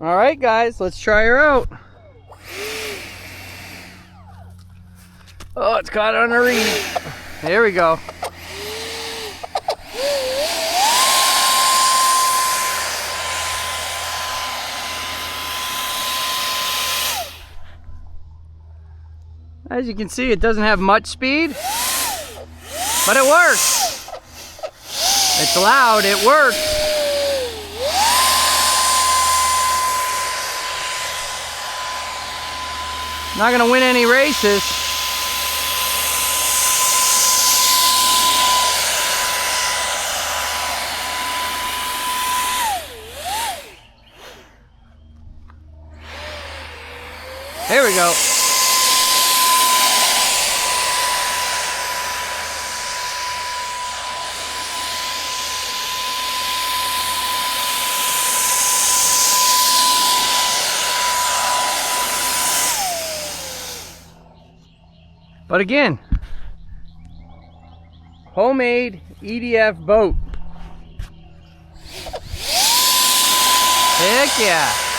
All right, guys, let's try her out. Oh, it's caught on a reed. There we go. As you can see, it doesn't have much speed, but it works. It's loud, it works. Not gonna win any races. There we go. But again, homemade EDF boat. Heck yeah.